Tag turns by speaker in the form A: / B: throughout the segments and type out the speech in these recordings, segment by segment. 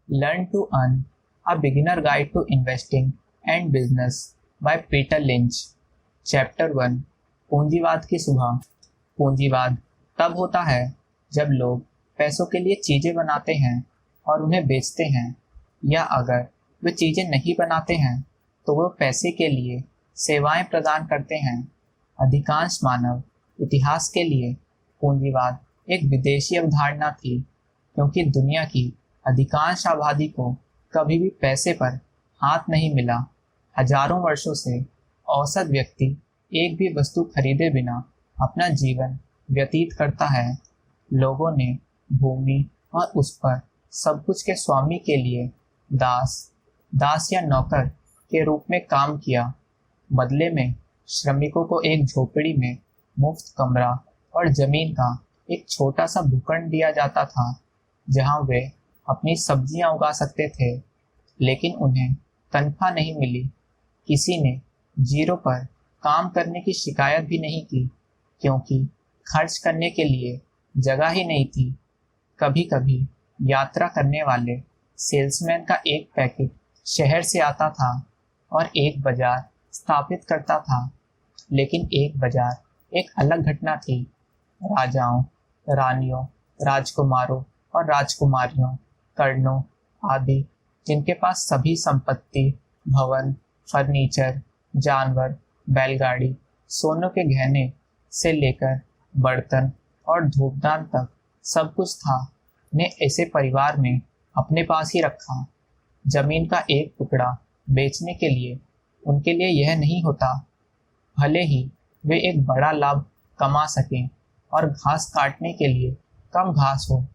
A: Learn to Earn, A Beginner Guide to Investing and Business by Peter Lynch। Chapter 1, पूंजीवाद की सुबह। पूंजीवाद तब होता है जब लोग पैसों के लिए चीज़ें बनाते हैं और उन्हें बेचते हैं, या अगर वे चीज़ें नहीं बनाते हैं तो वो पैसे के लिए सेवाएं प्रदान करते हैं। अधिकांश मानव इतिहास के लिए पूंजीवाद एक विदेशी अवधारणा थी, क्योंकि दुनिया की अधिकांश आबादी को कभी भी पैसे पर हाथ नहीं मिला। हजारों वर्षों से औसत व्यक्ति एक भी वस्तु खरीदे बिना अपना जीवन व्यतीत करता है। लोगों ने भूमि और उस पर सब कुछ के स्वामी के लिए दास या नौकर के रूप में काम किया। बदले में श्रमिकों को एक झोपड़ी में मुफ्त कमरा और जमीन का एक छोटा सा भूखंड दिया जाता था, जहां वे अपनी सब्जियां उगा सकते थे, लेकिन उन्हें तनख्वाह नहीं मिली। किसी ने जीरो पर काम करने की शिकायत भी नहीं की, क्योंकि खर्च करने के लिए जगह ही नहीं थी। कभी कभी यात्रा करने वाले सेल्समैन का एक पैकेट शहर से आता था और एक बाजार स्थापित करता था, लेकिन एक बाजार एक अलग घटना थी। राजाओं, रानियों, राजकुमारों और राजकुमारियों, कर्णों आदि, जिनके पास सभी संपत्ति, भवन, फर्नीचर, जानवर, बैलगाड़ी, सोने के गहने से लेकर बर्तन और धूपदान तक सब कुछ था, ने ऐसे परिवार में अपने पास ही रखा। जमीन का एक टुकड़ा बेचने के लिए उनके लिए यह नहीं होता, भले ही वे एक बड़ा लाभ कमा सकें, और घास काटने के लिए कम घास हो।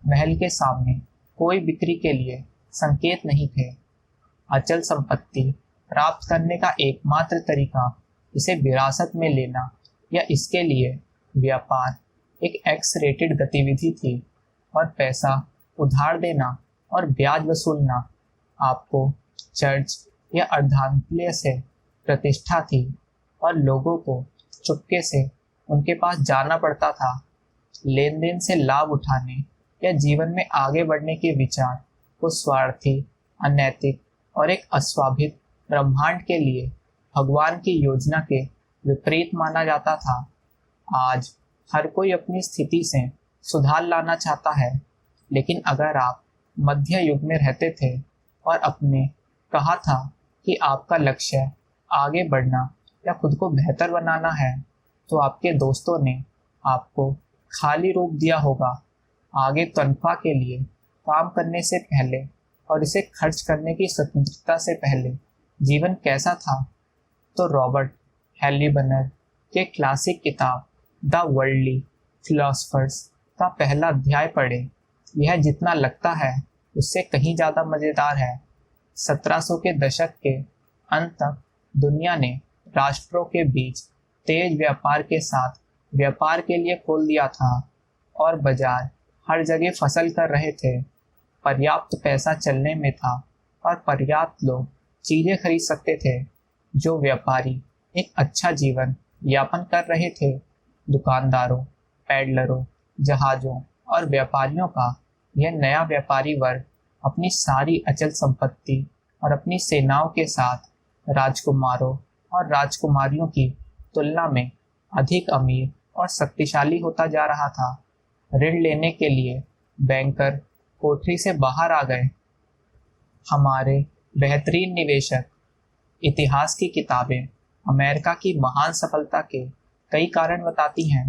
A: महल के सामने कोई बिक्री के लिए संकेत नहीं थे। अचल संपत्ति प्राप्त करने का एकमात्र तरीका इसे विरासत में लेना या इसके लिए व्यापार एक एक्स रेटेड गतिविधि थी, और पैसा उधार देना और ब्याज वसूलना आपको चर्च या अर्धांतल्य से प्रतिष्ठा थी, और लोगों को चुपके से उनके पास जाना पड़ता था। लेन देन से लाभ उठाने या जीवन में आगे बढ़ने के विचार को स्वार्थी, अनैतिक और एक अस्वाभित ब्रह्मांड के लिए भगवान की योजना के विपरीत माना जाता था। आज हर कोई अपनी स्थिति से सुधार लाना चाहता है, लेकिन अगर आप मध्य युग में रहते थे और आपने कहा था कि आपका लक्ष्य आगे बढ़ना या खुद को बेहतर बनाना है, तो आपके दोस्तों ने आपको खाली रूप दिया होगा। आगे तनख्वाह के लिए काम करने से पहले और इसे खर्च करने की स्वतंत्रता से पहले जीवन कैसा था? तो रॉबर्ट हेलीबनर के क्लासिक किताब द वर्ल्डली फिलोसफर्स का पहला अध्याय पढ़ें। यह जितना लगता है उससे कहीं ज़्यादा मज़ेदार है। 1700 के दशक के अंत तक दुनिया ने राष्ट्रों के बीच तेज व्यापार के साथ व्यापार के लिए खोल दिया था, और बाजार हर जगह फसल कर रहे थे। पर्याप्त पैसा चलने में था और पर्याप्त लोग चीज़ें खरीद सकते थे। जो व्यापारी एक अच्छा जीवन यापन कर रहे थे, दुकानदारों, पैडलरों, जहाज़ों और व्यापारियों का यह नया व्यापारी वर्ग अपनी सारी अचल संपत्ति और अपनी सेनाओं के साथ राजकुमारों और राजकुमारियों की तुलना में अधिक अमीर और शक्तिशाली होता जा रहा था। ऋण लेने के लिए बैंकर कोठरी से बाहर आ गए। हमारे बेहतरीन निवेशक। इतिहास की किताबें अमेरिका की महान सफलता के कई कारण बताती हैं।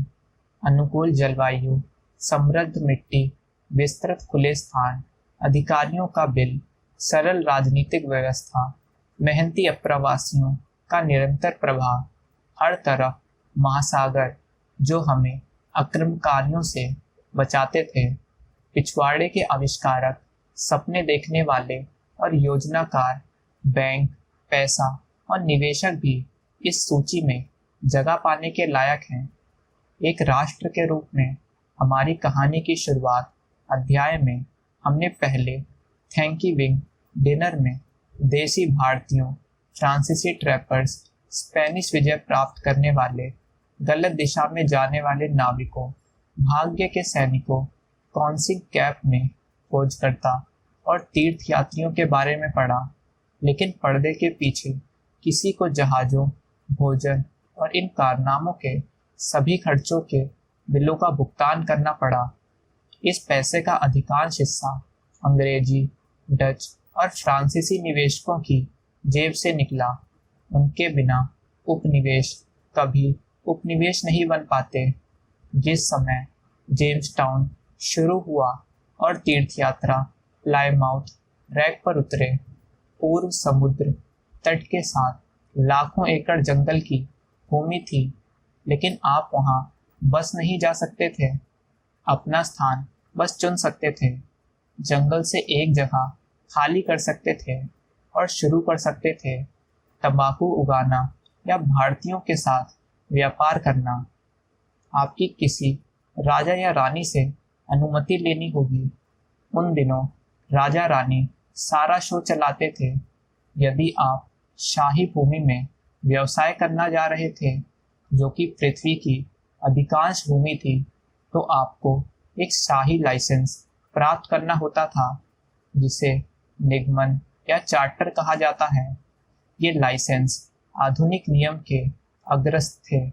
A: अनुकूल जलवायु, समृद्ध मिट्टी, विस्तृत खुले स्थान, अधिकारियों का बिल, सरल राजनीतिक व्यवस्था, मेहनती अप्रवासियों का निरंतर प्रभाव, हर तरफ महासागर जो हमें आक्रमणकारियों से बचाते थे। पिछवाड़े के आविष्कारक, सपने देखने वाले और योजनाकार, बैंक, पैसा और निवेशक भी इस सूची में जगह पाने के लायक हैं। एक राष्ट्र के रूप में हमारी कहानी की शुरुआत अध्याय में हमने पहले थैंक्सगिविंग डिनर में देसी भारतीयों, फ्रांसीसी ट्रैपर्स, स्पेनिश विजय प्राप्त करने वाले, गलत दिशा में जाने वाले नाविकों, भाग्य के सैनिकों, कौनसी कैप में खोजकर्ता और तीर्थ यात्रियों के बारे में पढ़ा, लेकिन पर्दे के पीछे किसी को जहाज़ों, भोजन और इन कारनामों के सभी खर्चों के बिलों का भुगतान करना पड़ा। इस पैसे का अधिकांश हिस्सा अंग्रेजी, डच और फ्रांसीसी निवेशकों की जेब से निकला। उनके बिना उपनिवेश कभी उपनिवेश नहीं बन पाते। जिस समय जेम्सटाउन शुरू हुआ और तीर्थ यात्रा प्लायमाउथ रैक पर उतरे, पूर्व समुद्र तट के साथ लाखों एकड़ जंगल की भूमि थी, लेकिन आप वहां बस नहीं जा सकते थे। अपना स्थान बस चुन सकते थे। जंगल से एक जगह खाली कर सकते थे और शुरू कर सकते थे तंबाकू उगाना या भारतीयों के साथ व्यापार करना। आपकी किसी राजा या रानी से अनुमति लेनी होगी। उन दिनों राजा रानी सारा शो चलाते थे। यदि आप शाही भूमि में व्यवसाय करना जा रहे थे, जो कि पृथ्वी की अधिकांश भूमि थी, तो आपको एक शाही लाइसेंस प्राप्त करना होता था, जिसे निगमन या चार्टर कहा जाता है। ये लाइसेंस आधुनिक नियम के अग्रस्त थे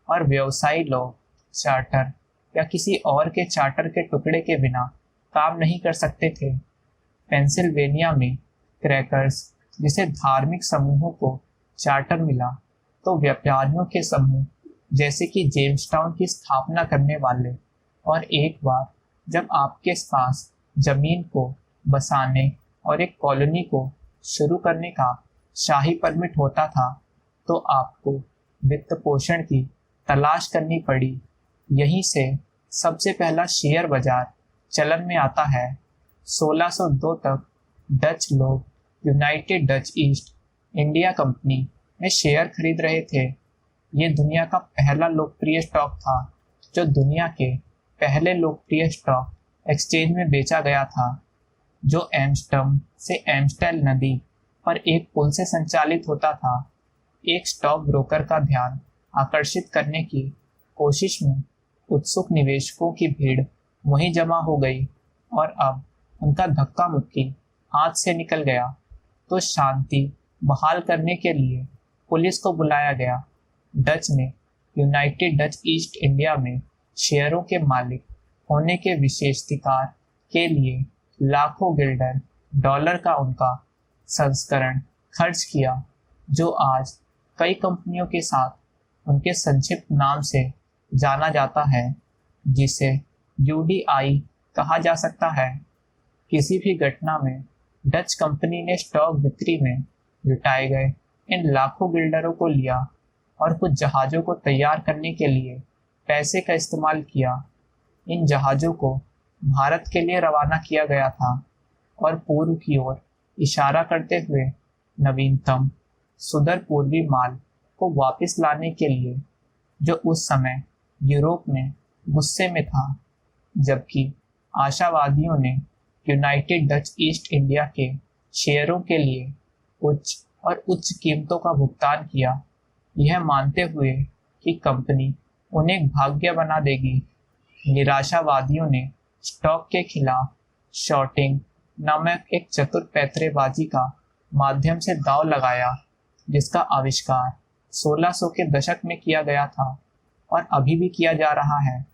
A: और व्यवसायी लोग चार्टर या किसी और के चार्टर के टुकड़े के बिना काम नहीं कर सकते थे। पेंसिल्वेनिया में क्रैकर्स जिसे धार्मिक समूहों को चार्टर मिला, तो व्यापारियों के समूह जैसे कि जेम्सटाउन की स्थापना करने वाले, और एक बार जब आपके पास जमीन को बसाने और एक कॉलोनी को शुरू करने का शाही परमिट होता था, तो आपको वित्त पोषण की तलाश करनी पड़ी। यहीं से सबसे पहला शेयर बाजार चलन में आता है। 1602 तक डच लोग United Dutch east India company में शेयर खरीद रहे थे। ये दुनिया का पहला लोकप्रिय स्टॉक था, जो दुनिया के पहले लोकप्रिय स्टॉक एक्सचेंज में बेचा गया था, जो एम्स्टर्डम से एम्स्टेल नदी पर एक पुल से संचालित होता था। एक स्टॉक ब्रोकर का ध्यान आकर्षित करने की कोशिश में उत्सुक निवेशकों की भीड़ वहीं जमा हो गई, और अब उनका धक्का मुक्की हाथ से निकल गया, तो शांति बहाल करने के लिए पुलिस को बुलाया गया। डच ने यूनाइटेड डच ईस्ट इंडिया में शेयरों के मालिक होने के विशेषाधिकार के लिए लाखों गिल्डर डॉलर का उनका संस्करण खर्च किया, जो आज कई कंपनियों के साथ उनके संक्षिप्त नाम से जाना जाता है, जिसे यूडीआई कहा जा सकता है। किसी भी घटना में डच कंपनी ने स्टॉक बिक्री में जुटाए गए इन लाखों गिल्डरों को लिया और कुछ जहाज़ों को तैयार करने के लिए पैसे का इस्तेमाल किया। इन जहाज़ों को भारत के लिए रवाना किया गया था और पूर्व की ओर इशारा करते हुए नवीनतम सुदूर पूर्वी माल को वापस लाने के लिए, जो उस समय यूरोप में गुस्से में था। जबकि आशावादियों ने यूनाइटेड डच ईस्ट इंडिया के शेयरों के लिए उच्च कीमतों का भुगतान किया, यह मानते हुए कि कंपनी उन्हें भाग्य बना देगी। निराशावादियों ने स्टॉक के खिलाफ शॉर्टिंग नामक एक चतुर पैंतरेबाजी का माध्यम से दांव लगाया, जिसका आविष्कार 1600 के दशक में किया गया था और अभी भी किया जा रहा है।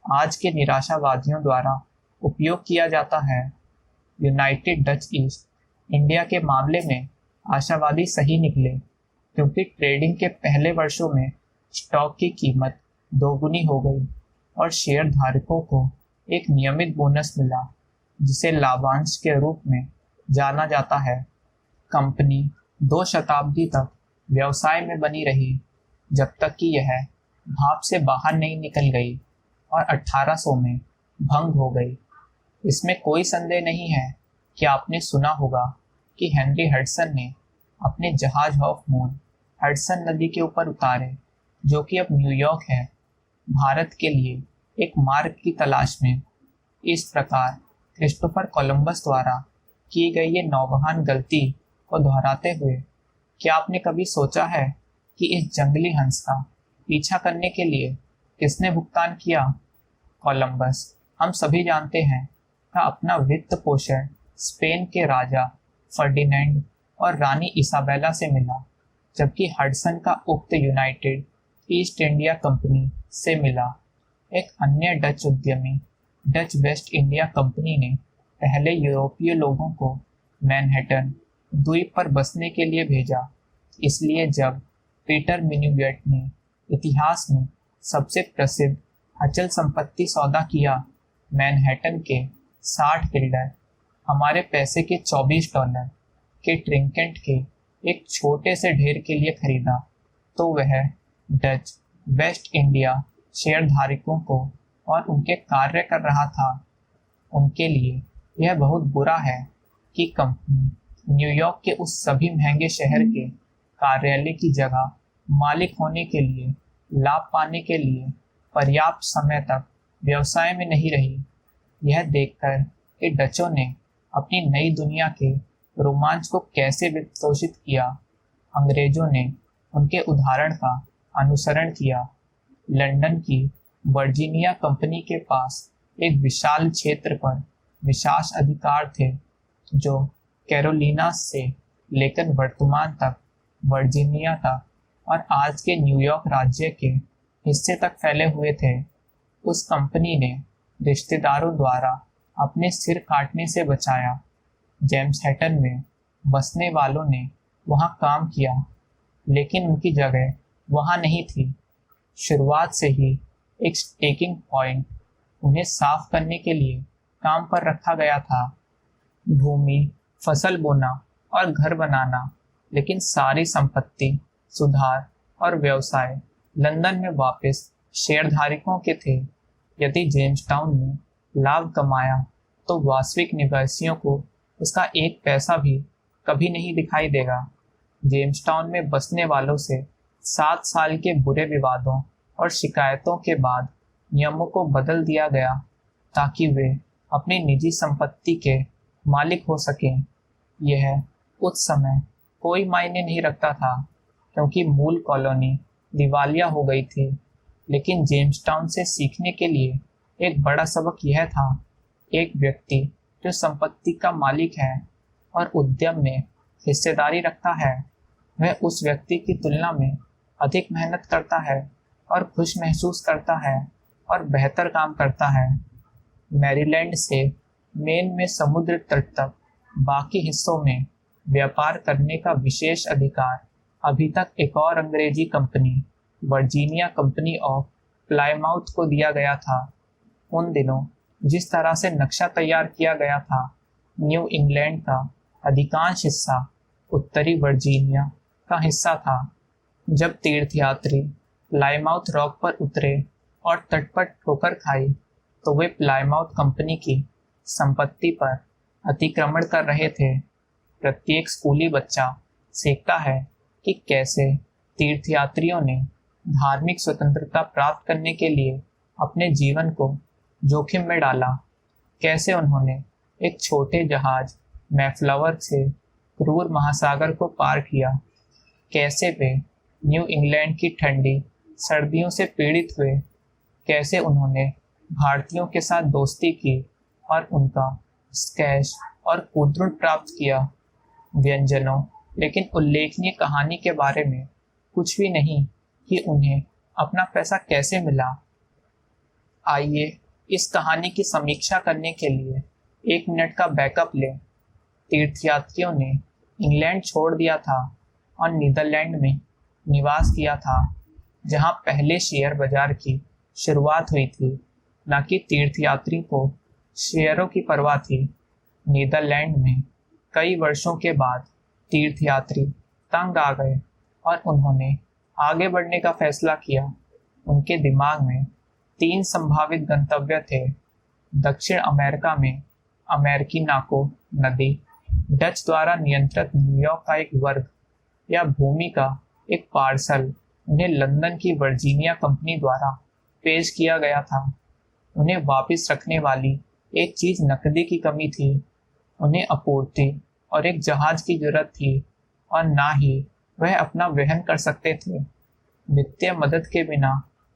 A: आज के निराशावादियों द्वारा उपयोग किया जाता है। यूनाइटेड डच ईस्ट इंडिया के मामले में आशावादी सही निकले, क्योंकि ट्रेडिंग के पहले वर्षों में स्टॉक की कीमत दोगुनी हो गई और शेयर धारकों को एक नियमित बोनस मिला, जिसे लाभांश के रूप में जाना जाता है। कंपनी 2 शताब्दी तक व्यवसाय में बनी रही, जब तक कि यह भाप से बाहर नहीं निकल गई और 1800 में भंग हो गई। इसमें कोई संदेह नहीं है कि आपने सुना होगा कि हेनरी हडसन ने अपने जहाज ऑफ मून हडसन नदी के ऊपर उतारे, जो कि अब न्यूयॉर्क है, भारत के लिए एक मार्ग की तलाश में। इस प्रकार क्रिस्टोफर कोलंबस द्वारा की गई ये नौबहान गलती को दोहराते हुए, क्या आपने कभी सोचा है कि इस जंगली हंस का पीछा करने के लिए किसने भुगतान किया? कोलंबस, हम सभी जानते हैं, का अपना वित्त पोषण स्पेन के राजा फर्डिनेंड और रानी इसाबेला से मिला, जबकि हडसन का उक्त यूनाइटेड ईस्ट इंडिया कंपनी से मिला। एक अन्य डच उद्यमी डच वेस्ट इंडिया कंपनी ने पहले यूरोपीय लोगों को मैनहट्टन द्वीप पर बसने के लिए भेजा। इसलिए जब पीटर मिन्यूगेट ने इतिहास में सबसे प्रसिद्ध अचल संपत्ति सौदा किया, मैनहट्टन के 60 गिल्डर, हमारे पैसे के $24 के ट्रिंकेट के एक छोटे से ढेर के लिए खरीदा, तो वह डच वेस्ट इंडिया शेयरधारकों को और उनके कार्य कर रहा था। उनके लिए यह बहुत बुरा है कि कंपनी न्यूयॉर्क के उस सभी महंगे शहर के कार्यालय की जगह मालिक होने के लिए लाभ पाने के लिए पर्याप्त समय तक व्यवसाय में नहीं रही। यह देखकर कि डचों ने अपनी नई दुनिया के रोमांच को कैसे वित्तपोषित किया, अंग्रेजों ने उनके उदाहरण का अनुसरण किया। लंदन की वर्जीनिया कंपनी के पास एक विशाल क्षेत्र पर विशेष अधिकार थे, जो कैरोलिना से लेकर वर्तमान तक वर्जीनिया तक और आज के न्यूयॉर्क राज्य के हिस्से तक फैले हुए थे। उस कंपनी ने रिश्तेदारों द्वारा अपने सिर काटने से बचाया। जेम्स हैटन में बसने वालों ने वहां काम किया, लेकिन उनकी जगह वहां नहीं थी। शुरुआत से ही एक स्टेकिंग पॉइंट उन्हें साफ करने के लिए काम पर रखा गया था। भूमि, फसल बोना और घर बनाना, लेकिन सारी संपत्ति, सुधार और व्यवसाय लंदन में वापस शेयरधारकों के थे। यदि जेम्सटाउन ने लाभ कमाया तो वास्तविक निवासियों को उसका एक पैसा भी कभी नहीं दिखाई देगा। जेम्सटाउन में बसने वालों से 7 साल के बुरे विवादों और शिकायतों के बाद नियमों को बदल दिया गया ताकि वे अपनी निजी संपत्ति के मालिक हो सकें। यह उस समय कोई मायने नहीं रखता था क्योंकि मूल कॉलोनी दिवालिया हो गई थी, लेकिन जेम्सटाउन से सीखने के लिए एक बड़ा सबक यह था, एक व्यक्ति जो संपत्ति का मालिक है और उद्यम में हिस्सेदारी रखता है, वह उस व्यक्ति की तुलना में अधिक मेहनत करता है और खुश महसूस करता है और बेहतर काम करता है। मैरीलैंड से मेन में समुद्र तट तक बाकी हिस्सों में व्यापार करने का विशेष अधिकार अभी तक एक और अंग्रेजी company, Virginia company of Plymouth को दिया गया था। उन दिनों जिस तरह से नक्शा तैयार किया गया था, न्यू इंग्लैंड का अधिकांश हिस्सा उत्तरी वर्जीनिया का हिस्सा था। जब तीर्थयात्री प्लायमाउथ रॉक पर उतरे और तट पर ठोकर खाई, तो वे प्लायमाउथ कंपनी की संपत्ति पर अतिक्रमण कर रहे थे। प्रत्येक स्कूली बच्चा सीखता है कि कैसे तीर्थयात्रियों ने धार्मिक स्वतंत्रता प्राप्त करने के लिए अपने जीवन को जोखिम में डाला, कैसे उन्होंने एक छोटे जहाज मैफ्लावर से क्रूर महासागर को पार किया, कैसे वे न्यू इंग्लैंड की ठंडी सर्दियों से पीड़ित हुए, कैसे उन्होंने भारतीयों के साथ दोस्ती की और उनका स्कैश और कुद्रुन प्राप्त किया। व्यंजनों लेकिन उल्लेखनीय कहानी के बारे में कुछ भी नहीं कि उन्हें अपना पैसा कैसे मिला। आइए इस कहानी की समीक्षा करने के लिए 1 मिनट का बैकअप लें। तीर्थयात्रियों ने इंग्लैंड छोड़ दिया था और नीदरलैंड में निवास किया था, जहां पहले शेयर बाजार की शुरुआत हुई थी, न कि तीर्थयात्री को शेयरों की परवाह थी। नीदरलैंड में कई वर्षों के बाद तीर्थयात्री तंग आ गए और उन्होंने आगे बढ़ने का फैसला किया। उनके दिमाग में 3 संभावित गंतव्य थे। दक्षिण अमेरिका में अमेरिकी नाको नदी, डच द्वारा नियंत्रित न्यूयॉर्क का एक वर्ग, या भूमि का एक पार्सल उन्हें लंदन की वर्जीनिया कंपनी द्वारा पेश किया गया था। उन्हें वापस रखने वाली एक चीज नकदी की कमी थी। उन्हें आपूर्ति और एक जहाज की जरूरत थी और ना ही वह अपना वहन कर सकते थे। वित्तीय मदद के बिना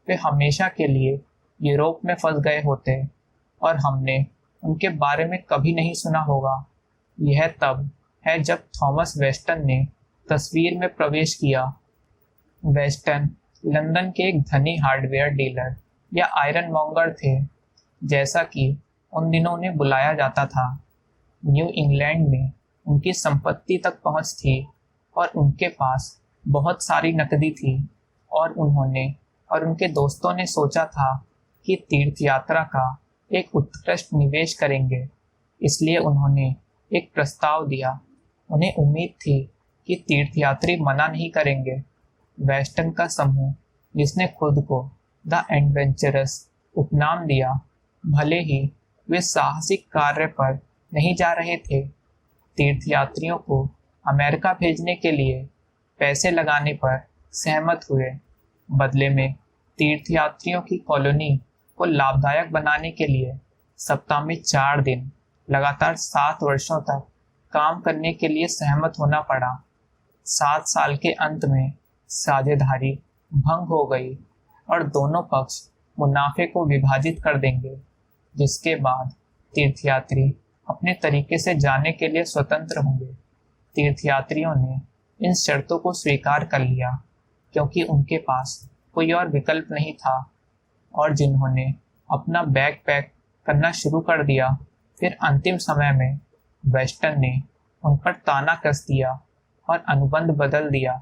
A: वे हमेशा के लिए यूरोप में फंस गए होते और हमने उनके बारे में कभी नहीं सुना होगा। यह तब है जब थॉमस वेस्टन ने तस्वीर में प्रवेश किया। वेस्टन लंदन के एक धनी हार्डवेयर डीलर या आयरन मॉन्गर थे, जैसा कि उन दिनों उन्हें बुलाया जाता था। न्यू इंग्लैंड में उनकी संपत्ति तक पहुंच थी और उनके पास बहुत सारी नकदी थी, और उन्होंने और उनके दोस्तों ने सोचा था कि तीर्थ यात्रा का एक उत्कृष्ट निवेश करेंगे। इसलिए उन्होंने एक प्रस्ताव दिया। उन्हें उम्मीद थी कि तीर्थयात्री मना नहीं करेंगे। वेस्टन का समूह, जिसने खुद को द एडवेंचरस उपनाम दिया, भले ही वे साहसिक कार्य पर नहीं जा रहे थे, तीर्थयात्रियों को अमेरिका भेजने के लिए पैसे लगाने पर सहमत हुए। बदले में तीर्थयात्रियों की कॉलोनी को लाभदायक बनाने के लिए सप्ताह में 4 दिन लगातार 7 वर्षों तक काम करने के लिए सहमत होना पड़ा। 7 साल के अंत में साझेदारी भंग हो गई और दोनों पक्ष मुनाफे को विभाजित कर देंगे, जिसके बाद तीर्थयात्री अपने तरीके से जाने के लिए स्वतंत्र होंगे। तीर्थयात्रियों ने इन शर्तों को स्वीकार कर लिया क्योंकि उनके पास कोई और विकल्प नहीं था, और जिन्होंने अपना बैग पैक करना शुरू कर दिया, फिर अंतिम समय में वेस्टन ने उन पर ताना कस दिया और अनुबंध बदल दिया।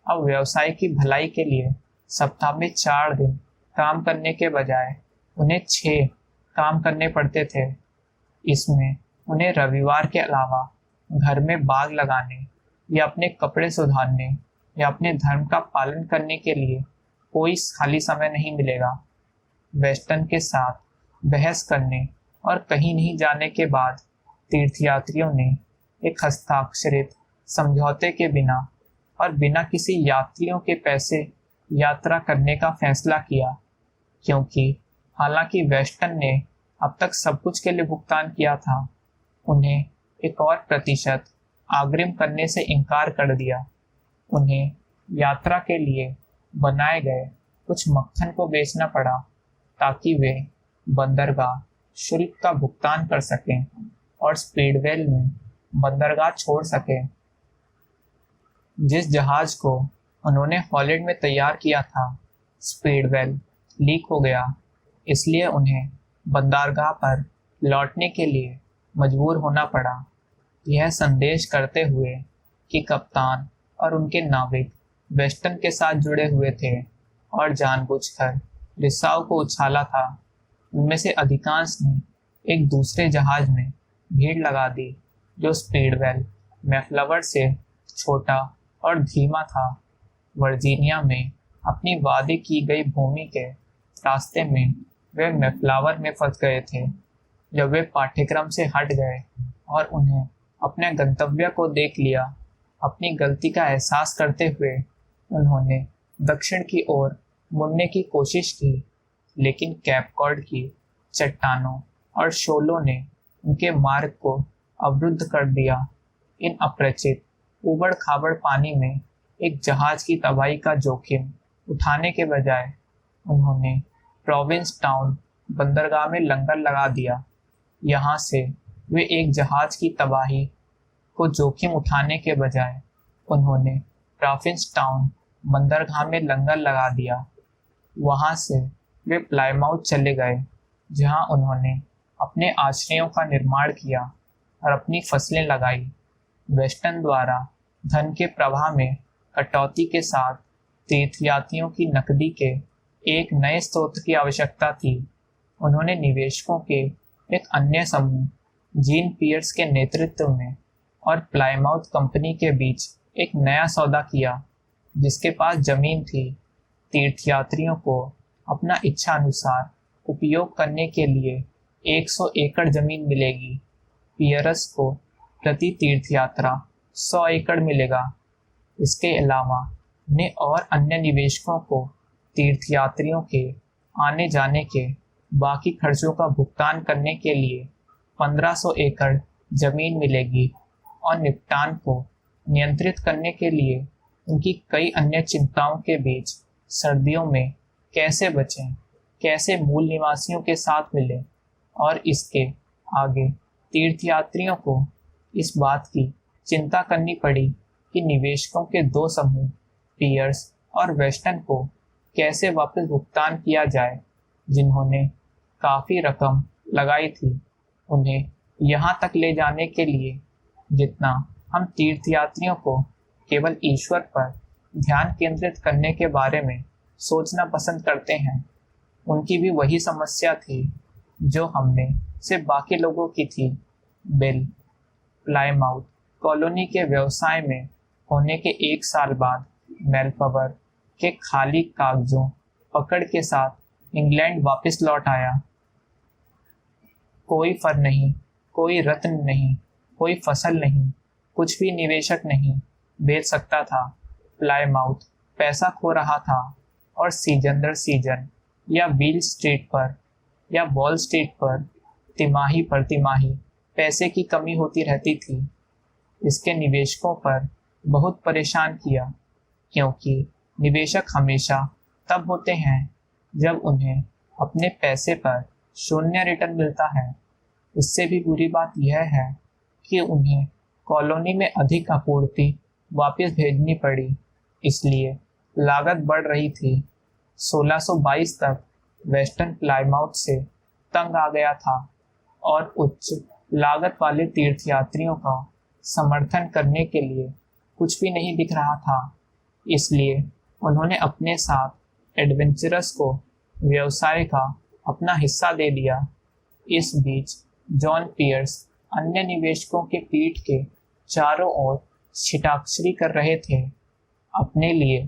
A: अब व्यवसाय की भलाई के लिए सप्ताह में 4 दिन काम करने के बजाय उन्हें 6 काम करने पड़ते थे। इसमें उन्हें रविवार के अलावा घर में बाग लगाने या अपने कपड़े सुधारने या अपने धर्म का पालन करने के लिए कोई खाली समय नहीं मिलेगा। वेस्टन के साथ बहस करने और कहीं नहीं जाने के बाद तीर्थयात्रियों ने एक हस्ताक्षरित समझौते के बिना और बिना किसी यात्रियों के पैसे यात्रा करने का फैसला किया, क्योंकि हालांकि वेस्टन ने अब तक सब कुछ के लिए भुगतान किया था, उन्हें एक और प्रतिशत अग्रिम करने से इनकार कर दिया। उन्हें यात्रा के लिए बनाए गए कुछ मक्खन को बेचना पड़ा ताकि वे बंदरगाह शुल्क का भुगतान कर सकें और स्पीडवेल में बंदरगाह छोड़ सकें। जिस जहाज को उन्होंने हॉलैंड में तैयार किया था, स्पीडवेल लीक हो गया, इसलिए उन्हें बंदरगाह पर लौटने के लिए मजबूर होना पड़ा, यह संदेश करते हुए कि कप्तान और उनके नाविक वेस्टन के साथ जुड़े हुए थे और जानबूझकर रिसाव को उछाला था। उनमें से अधिकांश ने एक दूसरे जहाज में भीड़ लगा दी जो स्पीडवेल मैफ्लावर से छोटा और धीमा था। वर्जीनिया में अपनी वादे की गई भूमि के रास्ते में वे मैफ्लावर में फंस गए थे। जब वे पाठ्यक्रम से हट गए और उन्हें अपने गंतव्य को देख लिया, अपनी गलती का एहसास करते हुए उन्होंने दक्षिण की ओर मुड़ने की कोशिश की, लेकिन कैप कॉड की चट्टानों और शोलों ने उनके मार्ग को अवरुद्ध कर दिया। इन अपरिचित उबड़ खाबड़ पानी में एक जहाज की तबाही का जोखिम उठाने के बजाय उन्होंने प्रोविंस टाउन बंदरगाह में लंगर लगा दिया। यहाँ से वे एक जहाज की तबाही को जोखिम उठाने के बजाय उन्होंने प्रोविंस टाउन बंदरगाह में लंगर लगा दिया। वहाँ से वे प्लायमाउथ चले गए, जहाँ उन्होंने अपने आश्रयों का निर्माण किया और अपनी फसलें लगाई। वेस्टन द्वारा धन के प्रवाह में कटौती के साथ तीर्थयात्रियों की नकदी के एक नए स्रोत की आवश्यकता थी। उन्होंने निवेशकों के एक अन्य समूह, जीन पियर्स के नेतृत्व में और प्लायमाउथ कंपनी के बीच एक नया सौदा किया, जिसके पास जमीन थी। तीर्थयात्रियों को अपना इच्छा अनुसार उपयोग करने के लिए 100 एकड़ जमीन मिलेगी। पियर्स को प्रति तीर्थयात्रा 100 एकड़ मिलेगा। इसके अलावा उन्हें और अन्य निवेशकों को तीर्थयात्रियों के आने जाने के बाकी खर्चों का भुगतान करने के लिए 1500 एकड़ जमीन मिलेगी, और निपटान को नियंत्रित करने के लिए उनकी कई अन्य चिंताओं के बीच सर्दियों में कैसे बचें, कैसे मूल निवासियों के साथ मिलें, और इसके आगे तीर्थयात्रियों को इस बात की चिंता करनी पड़ी कि निवेशकों के दो समूह पियर्स और वेस्टन को कैसे वापस भुगतान किया जाए, जिन्होंने काफ़ी रकम लगाई थी उन्हें यहाँ तक ले जाने के लिए। जितना हम तीर्थयात्रियों को केवल ईश्वर पर ध्यान केंद्रित करने के बारे में सोचना पसंद करते हैं, उनकी भी वही समस्या थी जो हमने से बाकी लोगों की थी। बिल प्लायमाउथ कॉलोनी के व्यवसाय में होने के 1 साल बाद मेलफ्लावर के खाली कागजों पकड़ के साथ इंग्लैंड वापस लौट आया। कोई फर नहीं, कोई रत्न नहीं, कोई फसल नहीं, कुछ भी निवेशक नहीं बेच सकता था। प्लायमाउथ पैसा खो रहा था और सीजन दर सीजन या बील स्ट्रीट पर या वॉल स्ट्रीट पर तिमाही पर तिमाही पैसे की कमी होती रहती थी। इसके निवेशकों पर बहुत परेशान किया, क्योंकि निवेशक हमेशा तब होते हैं जब उन्हें अपने पैसे पर शून्य रिटर्न मिलता है। इससे भी बुरी बात यह है कि उन्हें कॉलोनी में अधिक आपूर्ति वापस भेजनी पड़ी, इसलिए लागत बढ़ रही थी। 1622 तक वेस्टर्न प्लायमाउथ से तंग आ गया था और उच्च लागत वाले तीर्थयात्रियों का समर्थन करने के लिए कुछ भी नहीं दिख रहा था। इसलिए उन्होंने अपने साथ एडवेंचरस को व्यवसाय का अपना हिस्सा दे दिया। इस बीच जॉन पियर्स अन्य निवेशकों के पीठ के चारों ओर छिटाक्षरी कर रहे थे। अपने लिए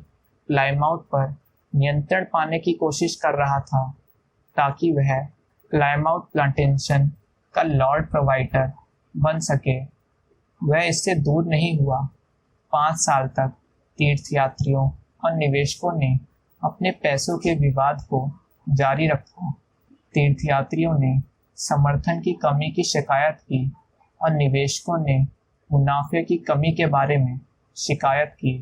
A: प्लायमाउथ पर नियंत्रण पाने की कोशिश कर रहा था ताकि वह प्लायमाउथ प्लांटेशन का लॉर्ड प्रोवाइटर बन सके। वह इससे दूर नहीं हुआ। 5 साल तक तीर्थयात्रियों और निवेशकों ने अपने पैसों के विवाद को जारी रखा। तीर्थयात्रियों ने समर्थन की कमी की शिकायत की और निवेशकों ने मुनाफे की कमी के बारे में शिकायत की।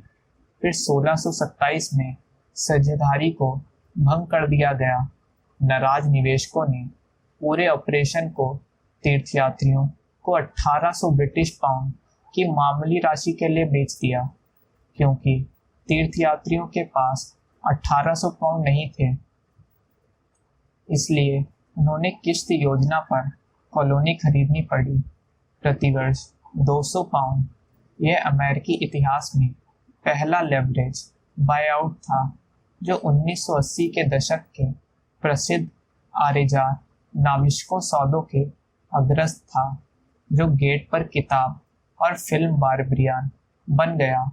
A: फिर 1627 में साझेदारी को भंग कर दिया गया। नाराज निवेशकों ने पूरे ऑपरेशन को तीर्थयात्रियों को 1800 ब्रिटिश पाउंड की मामूली राशि के लिए बेच दिया, क्योंकि तीर्थयात्रियों के पास 1800 पाउंड नहीं थे। इसलिए उन्होंने किश्त योजना पर कॉलोनी खरीदनी पड़ी, प्रतिवर्ष 200 पाउंड। यह अमेरिकी इतिहास में पहला लेवरेज बायआउट था, जो 1980 के दशक के प्रसिद्ध आरेजार नाविश्कों सौदों के अग्रस्त था, जो गेट पर किताब और फिल्म बारबरियान बन गया।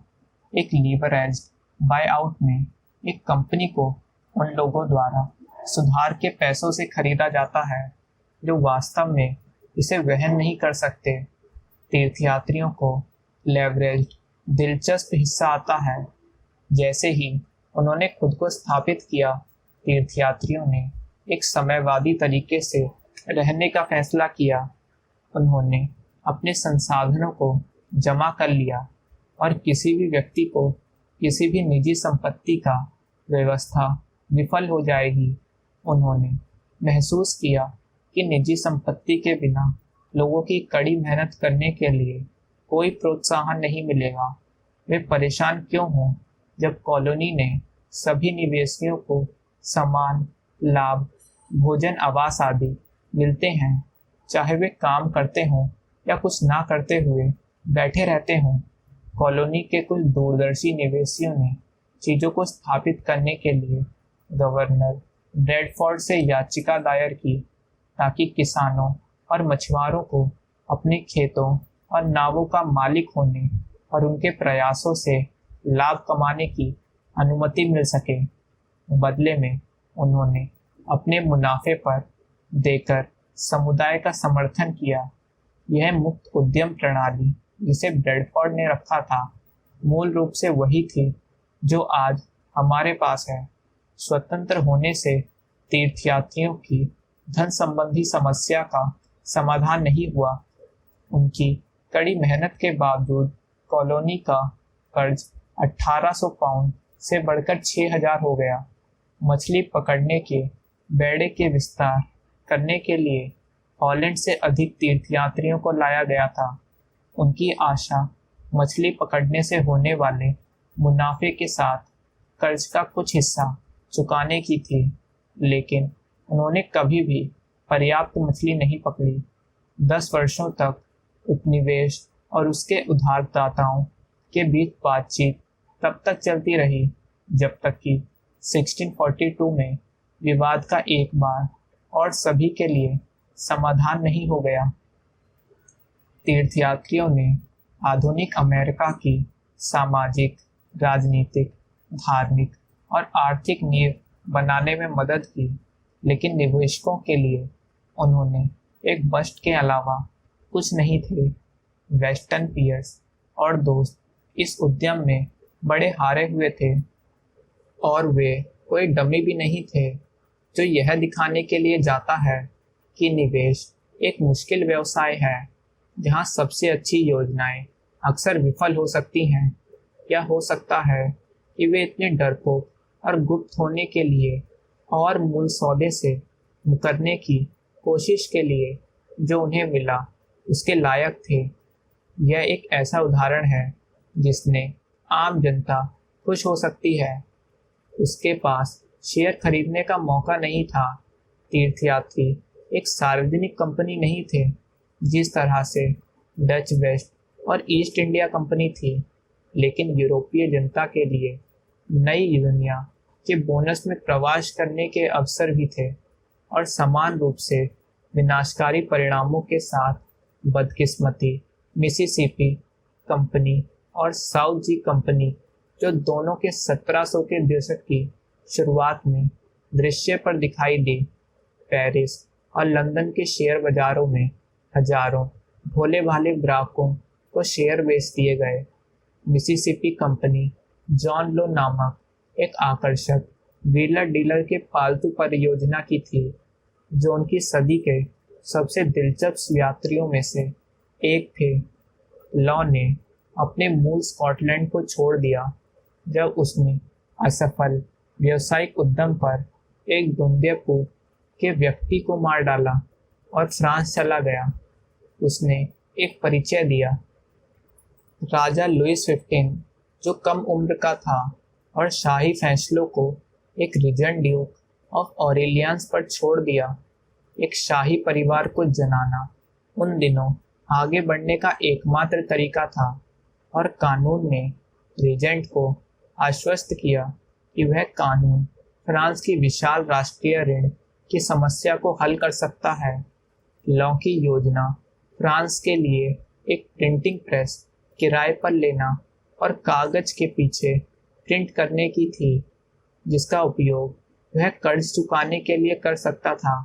A: एक लीवरेज बायआउट में एक कंपनी को उन लोगों द्वारा सुधार के पैसों से खरीदा जाता है जो वास्तव में इसे वहन नहीं कर सकते। तीर्थयात्रियों को लेवरेज दिलचस्प हिस्सा आता है। जैसे ही उन्होंने खुद को स्थापित किया, तीर्थयात्रियों ने एक समयवादी तरीके से रहने का फैसला किया। उन्होंने अपने संसाधनों को जमा कर लिया और किसी भी व्यक्ति को किसी भी निजी संपत्ति का व्यवस्था विफल हो जाएगी। उन्होंने महसूस किया कि निजी संपत्ति के बिना लोगों की कड़ी मेहनत करने के लिए कोई प्रोत्साहन नहीं मिलेगा। वे परेशान क्यों हों जब कॉलोनी ने सभी निवेशियों को समान लाभ, भोजन, आवास आदि मिलते हैं, चाहे वे काम करते हों या कुछ ना करते हुए बैठे रहते हों। कॉलोनी के कुछ दूरदर्शी निवेशियों ने चीज़ों को स्थापित करने के लिए गवर्नर ब्रैडफोर्ड से याचिका दायर की ताकि किसानों और मछुआरों को अपने खेतों और नावों का मालिक होने और उनके प्रयासों से लाभ कमाने की अनुमति मिल सके। बदले में उन्होंने अपने मुनाफे पर देकर समुदाय का समर्थन किया। यह मुक्त उद्यम प्रणाली जिसे ब्रैडफोर्ड ने रखा था, मूल रूप से वही थी जो आज हमारे पास है। स्वतंत्र होने से तीर्थयात्रियों की धन संबंधी समस्या का समाधान नहीं हुआ। उनकी कड़ी मेहनत के बावजूद कॉलोनी का कर्ज 1800 पाउंड से बढ़कर 6000 हो गया। मछली पकड़ने के बेड़े के विस्तार करने के लिए हॉलैंड से अधिक तीर्थयात्रियों को लाया गया था। उनकी आशा मछली पकड़ने से होने वाले मुनाफे के साथ कर्ज का कुछ हिस्सा चुकाने की थी, लेकिन उन्होंने कभी भी पर्याप्त मछली नहीं पकड़ी। 10 वर्षों तक उपनिवेश और उसके उधारदाताओं के बीच बातचीत तब तक चलती रही जब तक कि 1642 में विवाद का एक बार और सभी के लिए समाधान नहीं हो गया। तीर्थयात्रियों ने आधुनिक अमेरिका की सामाजिक, राजनीतिक, धार्मिक और आर्थिक नींव बनाने में मदद की, लेकिन निवेशकों के लिए उन्होंने एक बस्ट के अलावा कुछ नहीं थे। वेस्टर्न पियर्स और दोस्त इस उद्यम में बड़े हारे हुए थे और वे कोई डमी भी नहीं थे जो यह दिखाने के लिए जाता है कि निवेश एक मुश्किल व्यवसाय है जहां सबसे अच्छी योजनाएं अक्सर विफल हो सकती हैं, या हो सकता है कि वे इतने डरपोक और गुप्त होने के लिए और मूल सौदे से मुकरने की कोशिश के लिए जो उन्हें मिला उसके लायक थे। यह एक ऐसा उदाहरण है जिसने आम जनता खुश हो सकती है। उसके पास शेयर खरीदने का मौका नहीं था। तीर्थयात्री एक सार्वजनिक कंपनी नहीं थे जिस तरह से डच वेस्ट और ईस्ट इंडिया कंपनी थी, लेकिन यूरोपीय जनता के लिए नई दुनिया के बोनस में प्रवास करने के अवसर भी थे और समान रूप से विनाशकारी परिणामों के साथ। बदकिस्मती मिसिसिपी कंपनी और साउथ जी कंपनी, जो दोनों के 1700 के दशक की शुरुआत में दृश्य पर दिखाई दी, पेरिस और लंदन के शेयर बाजारों में हजारों भोले भाले ग्राहकों को शेयर बेच दिए गए। मिसिसिपी कंपनी जॉन लो नामक एक आकर्षक व्हीलर डीलर के पालतू परियोजना की थी, जो उनकी सदी के सबसे दिलचस्प यात्रियों में से एक थे। लॉ ने अपने मूल स्कॉटलैंड को छोड़ दिया जब उसने असफल व्यावसायिक उद्यम पर एक धुंधेपुर के व्यक्ति को मार डाला और फ्रांस चला गया। उसने एक परिचय दिया, राजा लुइस 15, जो कम उम्र का था और शाही फैसलों को एक रीजेंट ड्यूक ऑफ ऑरेलियंस पर छोड़ दिया। एक शाही परिवार को जनाना उन दिनों आगे बढ़ने का एकमात्र तरीका था, और कानून ने रीजेंट को आश्वस्त किया कि वह कानून फ्रांस की विशाल राष्ट्रीय ऋण की समस्या को हल कर सकता है। लॉ की योजना फ्रांस के लिए एक प्रिंटिंग प्रेस किराए पर लेना और कागज के पीछे प्रिंट करने की थी, जिसका उपयोग वह कर्ज चुकाने के लिए कर सकता था।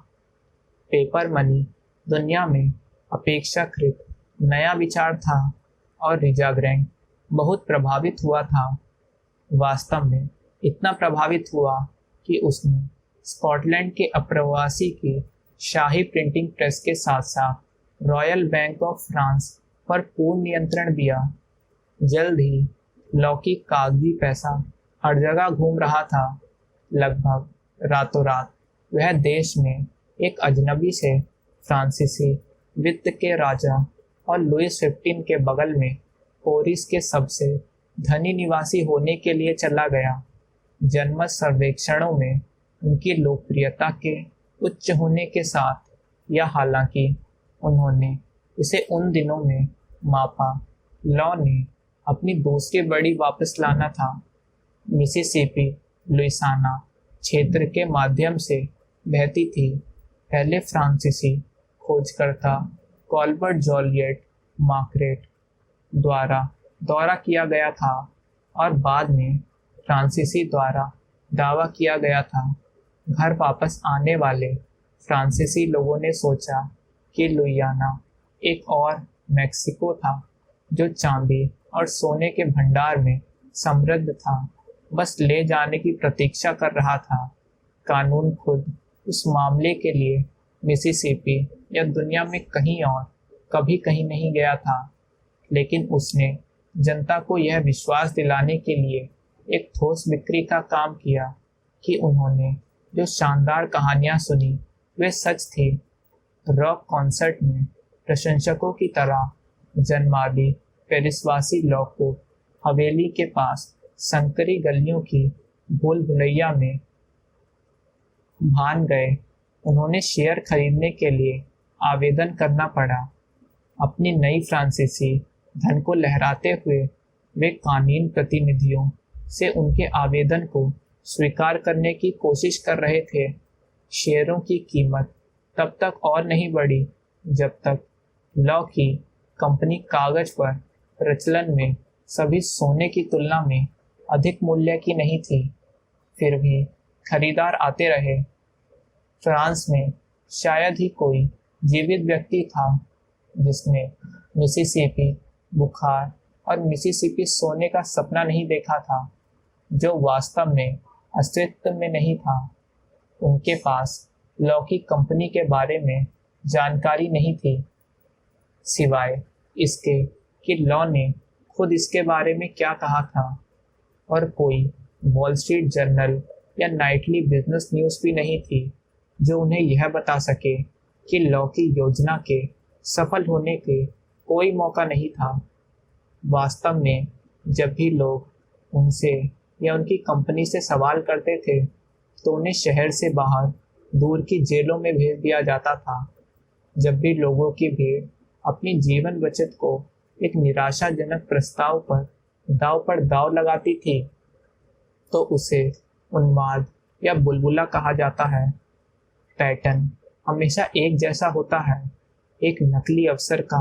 A: पेपर मनी दुनिया में अपेक्षाकृत नया विचार था और रिजाग्रेंट बहुत प्रभावित हुआ था। वास्तव में इतना प्रभावित हुआ कि उसने स्कॉटलैंड के अप्रवासी की शाही प्रिंटिंग प्रेस के साथ साथ रॉयल बैंक ऑफ फ्रांस पर पूर्ण नियंत्रण दिया। जल्द ही लॉ की कागजी पैसा हर जगह घूम रहा था। लगभग रातों रात वह देश में एक अजनबी से फ्रांसीसी वित्त के राजा और लुइस 15 के बगल में पेरिस के सबसे धनी निवासी होने के लिए चला गया। जनमत सर्वेक्षणों में उनकी लोकप्रियता के उच्च होने के साथ, या हालांकि उन्होंने इसे उन दिनों में मापा, लॉ ने अपनी दूसरी बड़ी वापस लाना था। मिसिसिपी लुइसाना क्षेत्र के माध्यम से बहती थी। पहले फ्रांसीसी खोजकर्ता कॉल्बर्ट जॉलियट मार्करेट द्वारा दौरा किया गया था और बाद में फ्रांसीसी द्वारा दावा किया गया था। घर वापस आने वाले फ्रांसीसी लोगों ने सोचा कि लुइयाना एक और मेक्सिको था जो चांदी और सोने के भंडार में समृद्ध था, बस ले जाने की प्रतीक्षा कर रहा था। कानून खुद उस मामले के लिए मिसिसिपी या दुनिया में कहीं और कभी कहीं नहीं गया था, लेकिन उसने जनता को यह विश्वास दिलाने के लिए एक ठोस बिक्री का काम किया कि उन्होंने जो शानदार कहानियां सुनी वे सच थी। रॉक कॉन्सर्ट में प्रशंसकों की तरह जन्मादि पेरिसवासी लॉ को हवेली के पास संकरी गलियों की भूल भुलैया में भान गए। उन्होंने शेयर खरीदने के लिए आवेदन करना पड़ा। अपनी नई फ्रांसीसी धन को लहराते हुए वे कानूनी प्रतिनिधियों से उनके आवेदन को स्वीकार करने की कोशिश कर रहे थे। शेयरों की कीमत तब तक और नहीं बढ़ी जब तक लॉ की कंपनी कागज पर प्रचलन में सभी सोने की तुलना में अधिक मूल्य की नहीं थी। फिर भी खरीदार आते रहे। फ्रांस में शायद ही कोई जीवित व्यक्ति था जिसने मिसिसिपी बुखार और मिसिसिपी सोने का सपना नहीं देखा था, जो वास्तव में अस्तित्व में नहीं था। उनके पास लॉ की कंपनी के बारे में जानकारी नहीं थी, सिवाय इसके कि लॉ ने खुद इसके बारे में क्या कहा था, और कोई वॉल स्ट्रीट जर्नल या नाइटली बिजनेस न्यूज़ भी नहीं थी जो उन्हें यह बता सके कि लॉ की योजना के सफल होने के कोई मौका नहीं था। वास्तव में जब भी लोग उनसे या उनकी कंपनी से सवाल करते थे तो उन्हें शहर से बाहर दूर की जेलों में भेज दिया जाता था। जब भी लोगों की भीड़ अपनी जीवन बचत को एक निराशाजनक प्रस्ताव पर दाव लगाती थी तो उसे उन्माद या बुलबुला कहा जाता है। पैटर्न हमेशा एक जैसा होता है। एक नकली अवसर का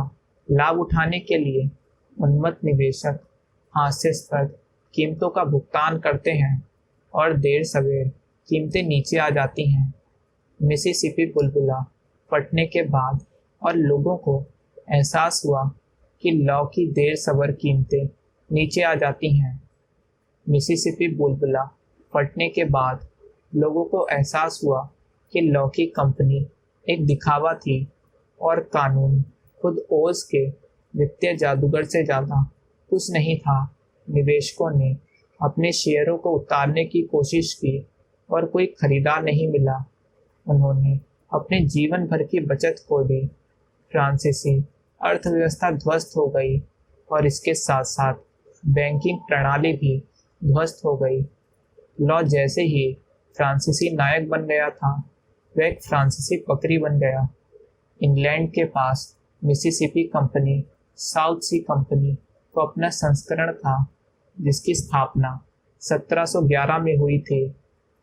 A: लाभ उठाने के लिए उन्मत्त निवेशक हास्यास्पद कीमतों का भुगतान करते हैं और देर सवेर कीमतें नीचे आ जाती हैं। मिसिसिपी बुलबुला फटने के बाद और लोगों को एहसास हुआ कि लॉ की देर सवेर कीमतें नीचे आ जाती हैं। मिसिसिपी बुलबुला फटने के बाद लोगों को एहसास हुआ कि लॉ की कंपनी एक दिखावा थी और कानून खुद ओज के वित्तीय जादूगर से ज़्यादा कुछ नहीं था। निवेशकों ने अपने शेयरों को उतारने की कोशिश की और कोई खरीदार नहीं मिला। उन्होंने अपने जीवन भर की बचत खो दी। फ्रांसीसी अर्थव्यवस्था ध्वस्त हो गई और इसके साथ साथ बैंकिंग प्रणाली भी ध्वस्त हो गई। लॉ जैसे ही फ्रांसीसी नायक बन गया था, वह एक फ्रांसीसी बकरी बन गया। इंग्लैंड के पास मिसिसिपी कंपनी, साउथ सी कंपनी को अपना संस्करण था जिसकी स्थापना 1711 में हुई थी।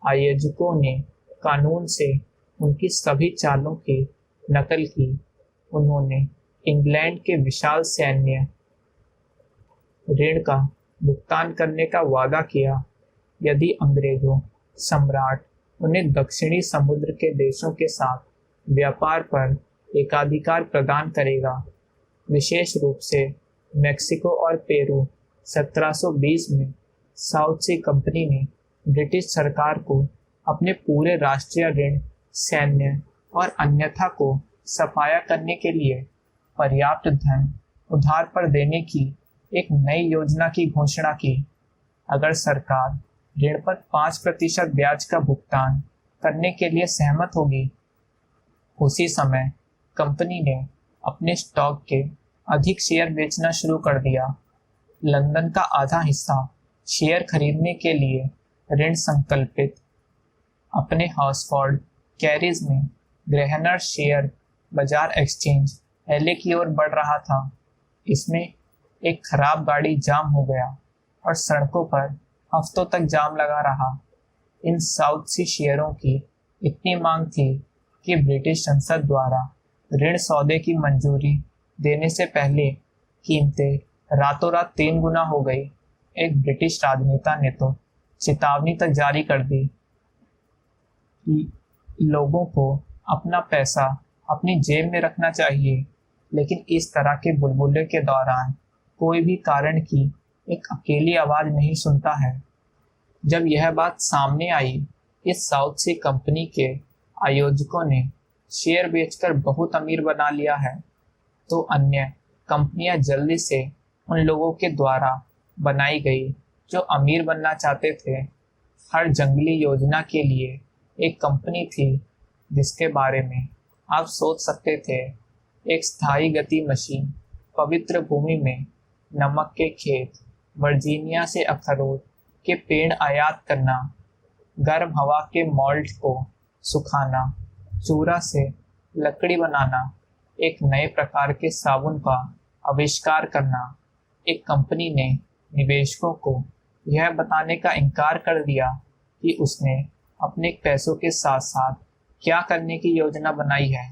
A: आयोजकों ने कानून से उनकी सभी चालों की नकल की। उन्होंने इंग्लैंड के विशाल सैन्य ऋण का भुगतान करने का वादा किया यदि अंग्रेजों सम्राट उन्हें दक्षिणी समुद्र के देशों के साथ व्यापार पर एकाधिकार प्रदान करेगा, विशेष रूप से मेक्सिको और पेरू। 1720 में साउथ सी कंपनी ने ब्रिटिश सरकार को अपने पूरे राष्ट्रीय ऋण, सैन्य और अन्यथा को सफाया करने के लिए पर्याप्त धन उधार पर देने की एक नई योजना की घोषणा की। अगर सरकार ऋण पर 5% ब्याज का भुगतान करने के लिए सहमत होगी। उसी समय कंपनी ने अपने स्टॉक के अधिक शेयर बेचना शुरू कर दिया। लंदन का आधा हिस्सा शेयर खरीदने के लिए ऋण संकल्पित अपने हाउसफोर्ड कैरीज में ग्रेहनर शेयर बाजार एक्सचेंज एलए की ओर बढ़ रहा था। इसमें एक खराब गाड़ी जाम हो गया और सड़कों पर हफ्तों तक जाम लगा रहा। इन साउथ सी शेयरों की इतनी मांग थी कि ब्रिटिश संसद द्वारा ऋण सौदे की मंजूरी देने से पहले कीमतें रातों रात 3 गुना हो गई। एक ब्रिटिश राजनेता ने तो चेतावनी तक जारी कर दी कि लोगों को अपना पैसा अपनी जेब में रखना चाहिए, लेकिन इस तरह के बुलबुले के दौरान कोई भी कारण की एक अकेली आवाज़ नहीं सुनता है। जब यह बात सामने आई कि साउथ सी कंपनी के आयोजकों ने शेयर बेचकर बहुत अमीर बना लिया है, तो अन्य कंपनियां जल्दी से उन लोगों के द्वारा बनाई गई जो अमीर बनना चाहते थे। हर जंगली योजना के लिए एक कंपनी थी जिसके बारे में आप सोच सकते थे। एक स्थायी गति मशीन पवित्र भूमि में नमक के खेत, वर्जीनिया से अखरोट के पेड़ आयात करना, गर्म हवा के मॉल्ट को सुखाना, चूरा से लकड़ी बनाना, एक नए प्रकार के साबुन का आविष्कार करना। एक कंपनी ने निवेशकों को यह बताने का इनकार कर दिया कि उसने अपने पैसों के साथ साथ क्या करने की योजना बनाई है।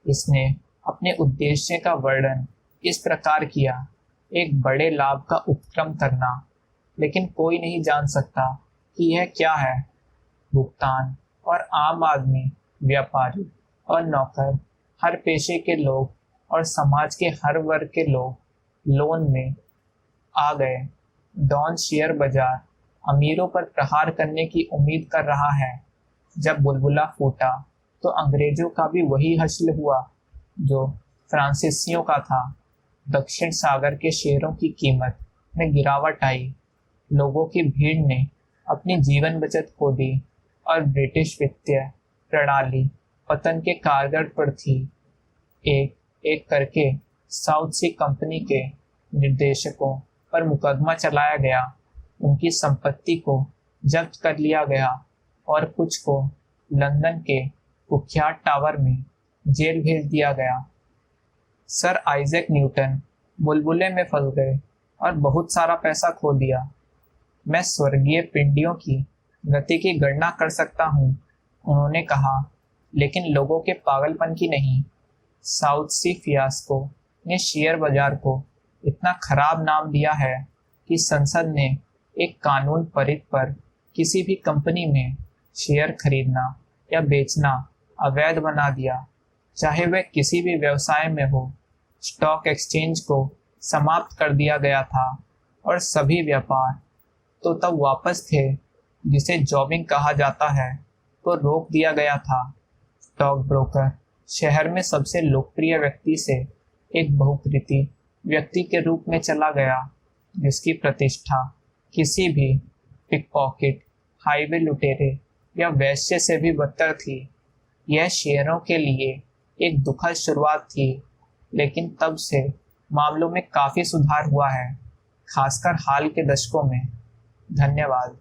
A: इसने अपने उद्देश्य का वर्णन इस प्रकार किया, एक बड़े लाभ का उपक्रम करना, लेकिन कोई नहीं जान सकता कि यह क्या है। भुगतान और आम आदमी, व्यापारी और नौकर, हर पेशे के लोग और समाज के हर वर्ग के लोग लोन में आ गए। डॉन शेयर बाजार अमीरों पर प्रहार करने की उम्मीद कर रहा है। जब बुलबुला फूटा तो अंग्रेजों का भी वही हश्र हुआ जो फ्रांसीसियों का था। दक्षिण सागर के शेयरों की कीमत में गिरावट आई। लोगों की भीड़ ने अपनी जीवन बचत खो दी और ब्रिटिश वित्तीय प्रणाली पतन के कारगर पर थी। एक एक करके साउथ सी कंपनी के निर्देशकों पर मुकदमा चलाया गया, उनकी संपत्ति को जब्त कर लिया गया और कुछ को लंदन के कुख्यात टावर में जेल भेज दिया गया। सर आइजैक न्यूटन बुलबुले में फंस गए और बहुत सारा पैसा खो दिया। मैं स्वर्गीय पिंडियों की गति की गणना कर सकता हूँ, उन्होंने कहा, लेकिन लोगों के पागलपन की नहीं। साउथ सी फियास्को ने शेयर बाजार को इतना खराब नाम दिया है कि संसद ने एक कानून पारित पर किसी भी कंपनी में शेयर खरीदना या बेचना अवैध बना दिया, चाहे वह किसी भी व्यवसाय में हो। स्टॉक एक्सचेंज को समाप्त कर दिया गया था और सभी व्यापार तो तब वापस थे जिसे जॉबिंग कहा जाता है को रोक दिया गया था। स्टॉक ब्रोकर शहर में सबसे लोकप्रिय व्यक्ति से एक बहुकृति व्यक्ति के रूप में चला गया, जिसकी प्रतिष्ठा किसी भी पिकपॉकेट, हाईवे लुटेरे या वैश्य से भी बदतर थी। यह शेयरों के लिए एक दुखद शुरुआत थी, लेकिन तब से मामलों में काफ़ी सुधार हुआ है, खासकर हाल के दशकों में। धन्यवाद।